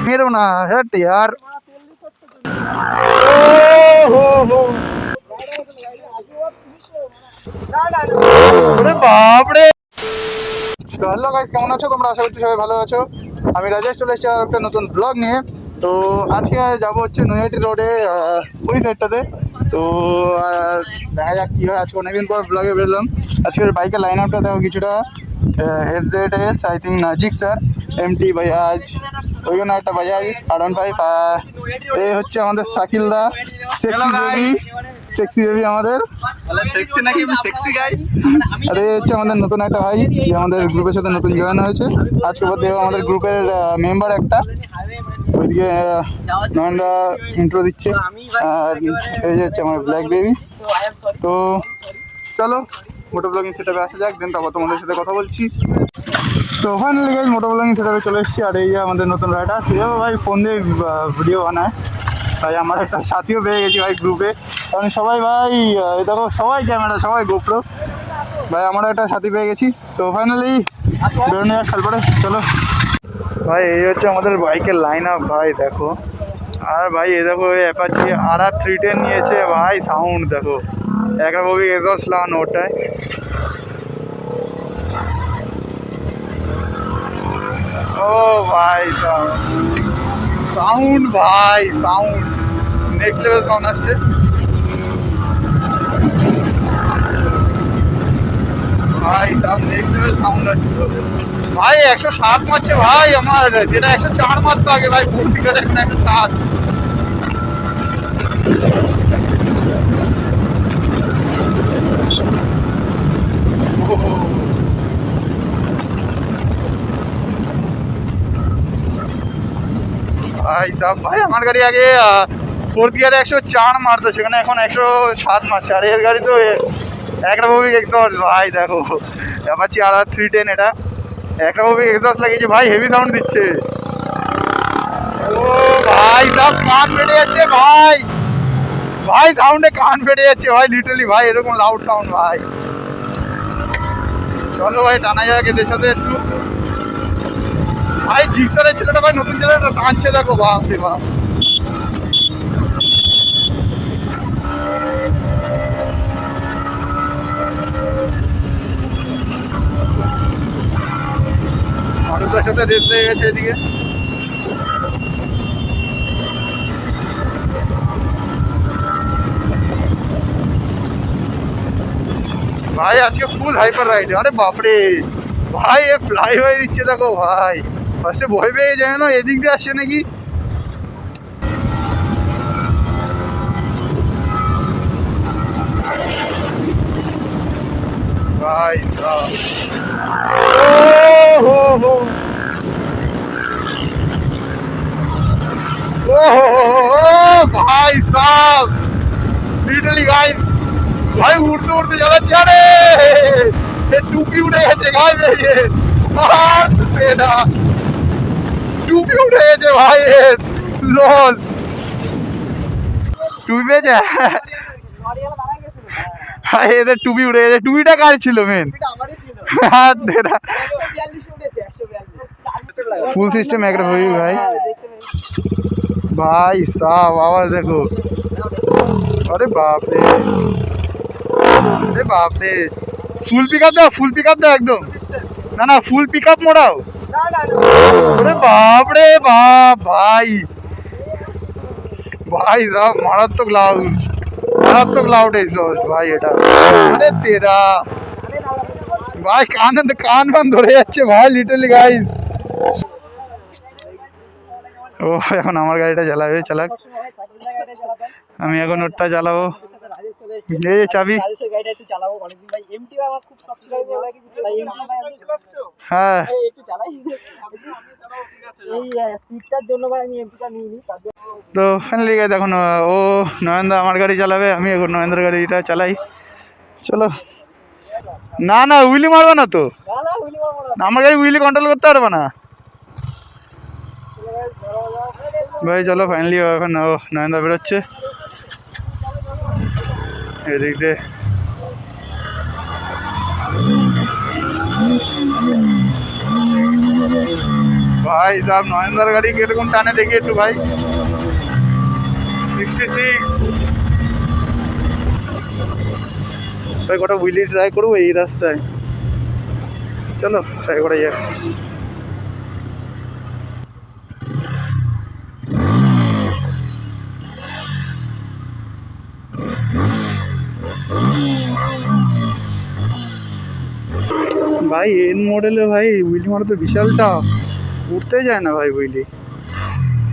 मेरे ना हट यार। বাপরে। তো হ্যালো গাইস, কেমন আছো তোমরা? আশা করছি সবাই ভালো আছো। আমি রাজেশ চলে এসেছি একটা নতুন ব্লগ নিয়ে। তো আজকে যাবো হচ্ছে নৈহাটি রোডে ওই সাইডটাতে। তো দেখা যাক কী হয়। আজকে অনেকদিন পর ব্লগে বেরোলাম। আজকের বাইকের লাইন আপটা দেখো কিছুটা। FZS I think Nazik sir, MT Bajaj, ওইখানে একটা বাজাজ R15। এই হচ্ছে আমাদের শাকিল দা, সেক্সি বেবি আমাদের। সেক্সি নাকি সেক্সি গাইস? আর এই হচ্ছে আমাদের নতুন একটা ভাই, যে আমাদের গ্রুপের সাথে নতুন জয়েন হয়েছে আজকে বাদ দিয়ে। আমাদের গ্রুপের মেম্বার একটা। ওইদিকে নয়নদা ইন্ট্রো দিচ্ছে। আর এই যে হচ্ছে আমার ব্ল্যাক বেবি। তো চলো মোটো ব্লগিং সেটআপে আসা যাক, দেন তারপর তোমাদের সাথে কথা বলছি। তো ফাইনালি গাইস মোটো ব্লগিং সেটআপে চলে এসেছি। আর এই যে আমাদের নতুন রাইডার, সেও ভাই ফোন দিয়ে ভিডিও বানায়। তাই আমার একটা সাথীও পেয়ে গেছি ভাই গ্রুপে। কারণ সবাই ভাই দেখো, সবাই ক্যামেরা, সবাই গোপ্রো। ভাই আমারও একটা সাথী পেয়ে গেছি। তো ফাইনালি বেরোনো যাক তারপরে, চলো ভাই। এই হচ্ছে আমাদের বাইকের লাইন আপ ভাই, দেখো। আর ভাই এই দেখো, এই অ্যাপাচি RR 310 নিয়েছে ভাই। সাউন্ড দেখো, একটা ববি এক্সস্ট লাগানো ওটায়। ও ভাই সাউন্ড ভাই, সাউন্ড নেক্সট লেভেল সাউন্ড আসছে ভাই। নেক্সট লেভেল সাউন্ড আসছে ভাই। 107 মারছে ভাই আমার, যেটা 104 মারতো আগে ভাই। ফুল টিকার এখন 107। ভাই সব ভাই, আমার গাড়ি আগে 4th গিয়ারে 104 মারতো, সেখানে এখন 107 মারছে। আর এর গাড়ি তো একটা ববি এক্সস্ট ভাই, দেখো অ্যাপাচি RR 310। এটা একটা ববি এক্সস্ট লাগিয়েছে ভাই, হেভি সাউন্ড দিচ্ছে। ও ভাই সব কান ফেটে যাচ্ছে ভাই। ভাই সাউন্ডে কান ফেটে যাচ্ছে ভাই, লিটারালি ভাই, এরকম লাউড সাউন্ড ভাই। চলো ভাই টানা যাক এদের সাথে একটু। ভাই জিক্সারের ছেলেটা ভাই, নতুন ছেলেটা টানছে দেখো, বাপ রে বাপ। মানুষের সাথে রেস লেগে গেছে এদিকে। ভাই আজকে ফুল হাইপার রাইড। আরে বাপরে ভাই, এ ফ্লাই হয়ে দিচ্ছে দেখো ভাই। ফার্স্টে ভয় পেয়ে যায় না, এদিক দিয়ে আসছে নাকি। ভাই ভাই সাব, লিটারালি গাইস ভাই উড়তে উড়তে যাচ্ছে। আরে টুপি উঠে গেছে গাইস, টুপি উঠে গেছে ভাই। লল টুপি পেয়েছে ভাই, এদের টুপি উঠে গেছে। টুপিটা কার ছিল মেন? ফুল সিস্টেম একটা হই ভাই। ভাই সাব আওয়াজ দেখো। আরে বাপরে, আরে বাপরে। ফুল পিক আপ দাও, ফুল পিক আপ দাও একদম। না না, ফুল পিক আপ মোড়াও। আরে বাপরে বাপ ভাই, ভাই সাব মারাত্মক লাউড, মারাত্মক লাউড এক্সস্ট ভাই এটা। আরে তেরা ভাই, কান ফান ধরে যাচ্ছে ভাই, লিটারালি গাইস। ও এখন আমার গাড়িটা চালাবে, চালাক। আমি এখন ওরটা চালাবো। এই যে চাবি। হ্যাঁ তো ফাইনালি গাইস, এখন ও নয়নদা আমার গাড়ি চালাবে, আমি এখন নয়নদার গাড়িটা চালাই। চলো। না না, উইলি মারবে না তো, আমার গাড়ি উইলি কন্ট্রোল করতে পারবে না ভাই। চলো ফাইনালি এখন নয়নদা বেরোচ্ছে এদিক দিয়ে। ভাই সাহেব নয়নদার গাড়ি কিরকম টানে দেখি একটু ভাই। 66 ভাই, কটা হুইলি ট্রাই করবো এই রাস্তায়, চলো ট্রাই করা যাক। ভাই এন মডেলে ভাই হুইলি মারা তো বিশালটা, উঠতে যায় না ভাই হুইলি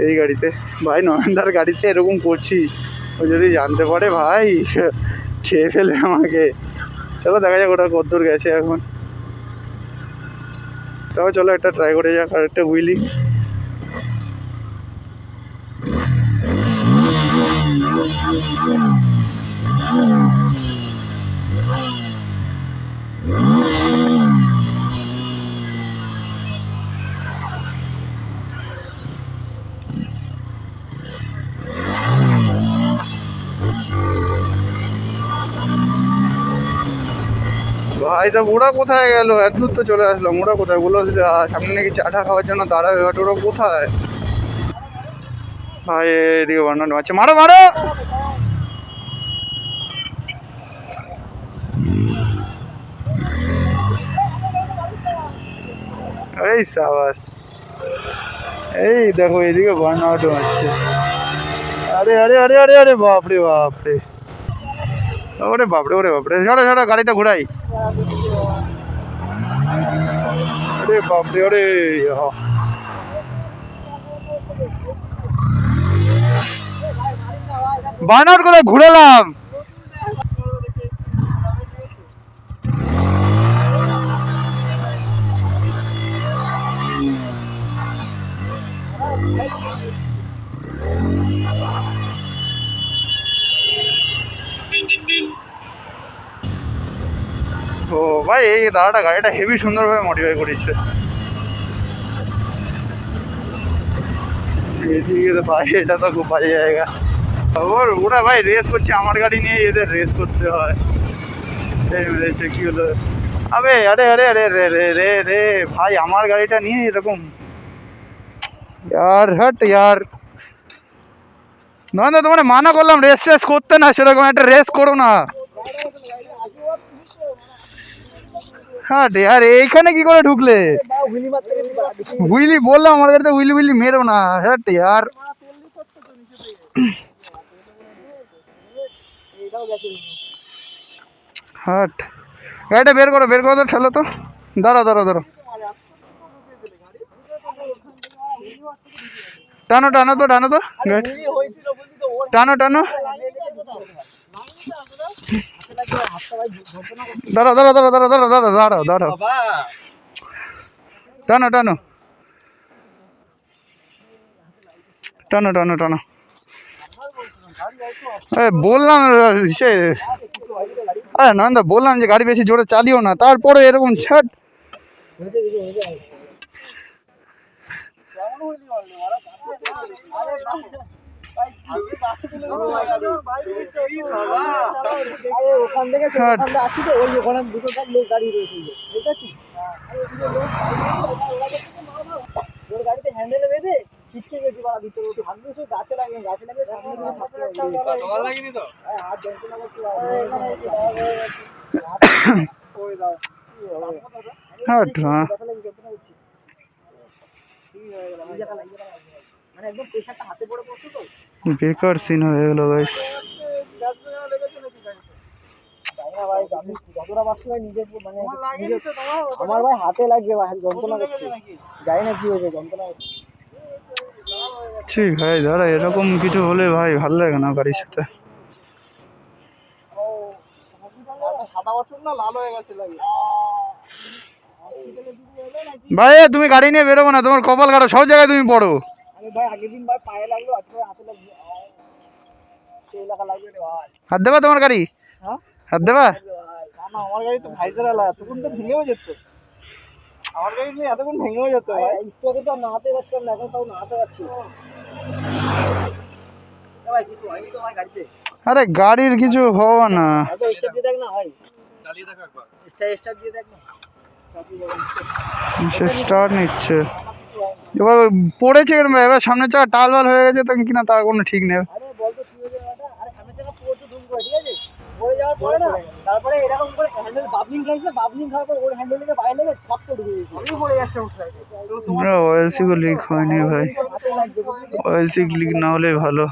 এই গাড়িতে। ভাই নয়নদার গাড়িতে এরকম করছি, ও যদি জানতে পারে ভাই খেয়ে ফেলে আমাকে। চলো দেখা যাক ওটা কতদূর গেছে এখন। তাও চলো একটা ট্রাই করে যাক আর একটা হুইলি। ভাই তা ওরা কোথায় গেল? এত দূর তো চলে আসলাম, ওরা কোথায়? বললো সামনে নাকি চাটা খাওয়ার জন্য দাঁড়াবে, বাট ওরা কোথায়? ভাই এদিকে বার্নার মারছে, মারো মারো। এই সাবাস, এই দেখো এদিকে বার্নার মারছে। আরে আরে আরে আরে আরে বাপরে বাপরে, ওরে বাপরে ওরে বাপরে, ছাড়ো ছাড়ো গাড়িটা ঘোরাই। আরে বাপরে ওরে, বার্নার করে ঘুরালাম। ও ভাই এই দাদাটা গাড়িটা হেভি সুন্দরভাবে মডিফাই করেছে। এদিকে তো ভাই এটা তো খুব বাজে জায়গা। ওরা ভাই রেস করছে আমার গাড়ি নিয়ে, এদের রেস করতে হয়। এই মেরেছে কি হলো? আবে আরে আরে আরে রে রে রে রে ভাই, আমার গাড়িটা নিয়ে এরকম ইয়ার, হট ইয়ার। না না, তোমার মানা করলাম রেস রেস করতে না, সেরকম একটা রেস করো না। হ্যাঁ ইয়ার, এইখানে কি করে ঢুকলে? হুইলি বললাম আমার গাড়িতে হুইলি হুইলি মেরো না, হ্যাঁ ইয়ার। হাট, গাড়িটা বের করো বের করো তো, ঠেলো তো। দাঁড়াও দাঁড়াও দাঁড়াও, টানো টানো তো টানো তো গাড়ি, টানো টানো। দাঁড়াও দাঁড়াও দাঁড়াও দাঁড়াও দাঁড়াও দাঁড়াও দাঁড়াও দাঁড়াও, টানো টানো টানো টানো টানো। বললাম সে, আরে নন্দা বললাম যে গাড়ি বেশি জোরে চালিও না, তারপরে এরকম ছাট। ওখান থেকে আসি তো, ওই ওখানে দুটো লোক গাড়ি রয়েছে, ঠিক আছে? ওর গাড়িতে হ্যান্ডেলে বেঁধে ছিটকে গেছি বাড়া ভিতরে, ওটি হাত দিয়ে গাছে লাগে, গাছে লাগে সামনে দিয়ে তোমার লাগেনি তো? হাত যন্ত্রণা করছে। বেকার সিন হয়ে গেল গাইস। আমার ভাই হাতে লাগবে, যন্ত্রণা করছে, জানি না কি হয়েছে, যন্ত্রণা করছে। ঠিক ভাই দাঁড়া, এরকম কিছু হলে ভাই ভালো লাগে না গাড়ির সাথে। ভাই তুমি গাড়ি নিয়ে বেরোবো না, তোমার কপাল কাটো, সব জায়গায় তুমি পড়ো। হাত দেবা তোমার গাড়ি, হাত দেবা? আমার গাড়ি তো ভাইজার আলা, তখন তো ভেঙেও যেত। আমার গাড়ি নিয়ে এতক্ষণ ভেঙেও যেত ভাই, একটু আগে তো নাহাতে পারছিলাম না, এখন তাও নাহাতে পারছি। আরে গাড়ির কিছু হওয়া না, সে স্টার্ট নিচ্ছে। এবার পড়েছে এরকম, এবার সামনের চাকা টালবাল হয়ে গেছে তখন কিনা তার কোনো ঠিক নেই। তারপরে এরকম করে হ্যান্ডেল বাবলিং খাইছে, বাবলিং খাওয়ার পর ওর হ্যান্ডেল থেকে বাইরে লেগে শক্ত ঢুকে গেছে, আমি পড়ে যাচ্ছে ওর সাইডে। অয়েল সিকও লিক হয়নি ভাই, অয়েল সিক লিক না হলে ভালো।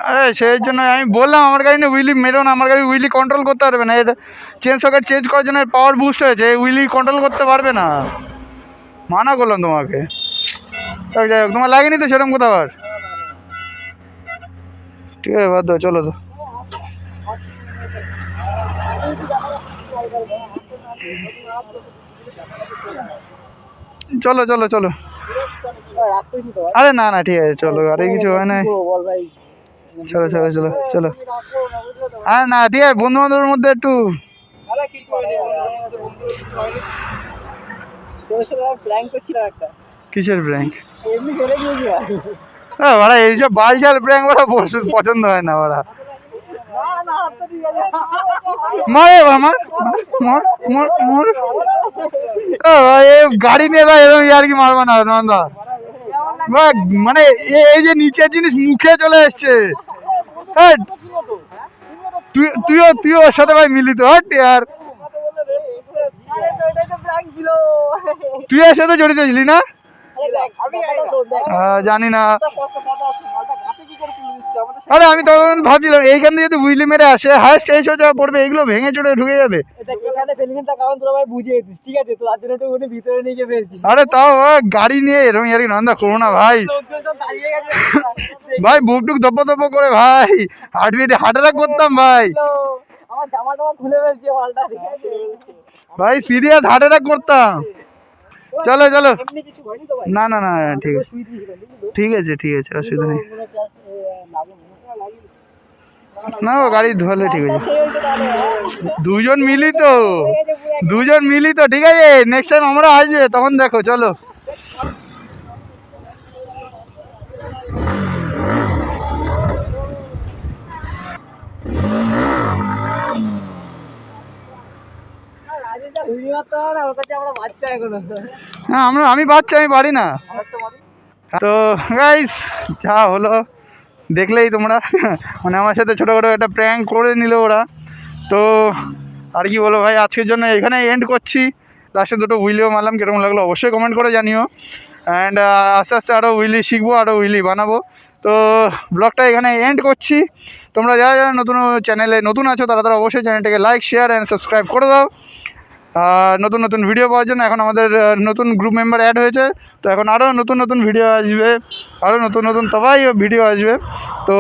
আরে সেই জন্য আমি বললাম আমার গাড়ি না উইলি মেরো না, আমার গাড়ি উইলি কন্ট্রোল করতে পারবে না, এটা চেঞ্জ সকেট চেঞ্জ করার জন্য পাওয়ার বুস্ট হয়েছে, উইলি কন্ট্রোল করতে পারবে না, মানা করলাম তোমাকে। যাই হোক, তোমার লাগেনি তো সেরকম কোথাও আর? ঠিক আছে, বাদ দাও, চলো তো। চলো চলো চলো, আরে না না ঠিক আছে চলো, আরে কিছু হয় না, চলো চলো চলো চলো। আরে না ঠিক আছে, বন্ধু বান্ধবের মধ্যে একটু কিসের প্র্যাঙ্ক? ভাড়া এইসব বালজাল প্র্যাঙ্ক ওরা পছন্দ হয় না ওরা। মারে আমার গাড়ি নিয়ে এরকম আর কি মারবে না নন্দা, মানে এই যে নিচের জিনিস মুখে চলে এসছে। তুইও ওর সাথে ভাই মিলিত হট আর, তুই এর সাথে জড়িত ছিলি না? জানি না, আরে আমি তখন ভাবছিলাম এইখান থেকে যদি উইলি মেরে আসে হাইস্ট এই সোজা পড়বে, এগুলো ভেঙে চড়ে ঢুকে যাবে। আরে তাও গাড়ি নিয়ে এরকম আর কি নন্দা করো না ভাই, ভাই বুক টুক দপ্প দপ্প করে ভাই, হার্ট অ্যাটাক করতাম ভাই, ভাই সিরিয়াস হার্ট অ্যাটাক করতাম। চলো চলো, না না না ঠিক আছে ঠিক আছে ঠিক আছে, অসুবিধা নেই। না গাড়ি ধোয়ালে ঠিক আছে, দুজন মিলি তো ঠিক আছে, নেক্সট টাইম আমরা আসবে তখন দেখো। চলো হ্যাঁ, আমি বাচ্চা, আমি পারি না। তো গাইস যা হলো দেখলেই তোমরা, মানে আমার সাথে ছোটোখাটো একটা প্র্যাঙ্ক করে নিল ওরা। তো আর কি বলো ভাই, আজকের জন্য এখানে এন্ড করছি। লাস্টে দুটো হুইলিও মারলাম, কীরকম লাগলো অবশ্যই কমেন্ট করে জানিও। অ্যান্ড আস্তে আস্তে আরও হুইলি শিখবো, আরও হুইলি বানাবো। তো ব্লগটা এখানে এন্ড করছি। তোমরা যারা যারা চ্যানেলে নতুন আছো তারা অবশ্যই চ্যানেলটাকে লাইক, শেয়ার অ্যান্ড সাবস্ক্রাইব করে দাও। নতুন নতুন ভিডিও পাওয়ার জন্য এখন আমাদের নতুন গ্রুপ মেম্বার অ্যাড হয়েছে, তো এখন আরও নতুন নতুন ভিডিও আসবে, আরও নতুন নতুন সবাই ভিডিও আসবে। তো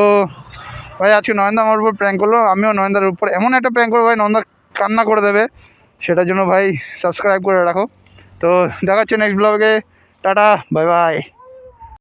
ভাই আজকে নয়নদা আমার উপর প্র্যাঙ্ক করলো, আমিও নয়নদার উপর এমন একটা প্র্যাঙ্ক করবো ভাই, নয়নদা কান্না করে দেবে। সেটার জন্য ভাই সাবস্ক্রাইব করে রাখো। তো দেখা হচ্ছে নেক্সট ব্লগে, টাটা বাই বাই।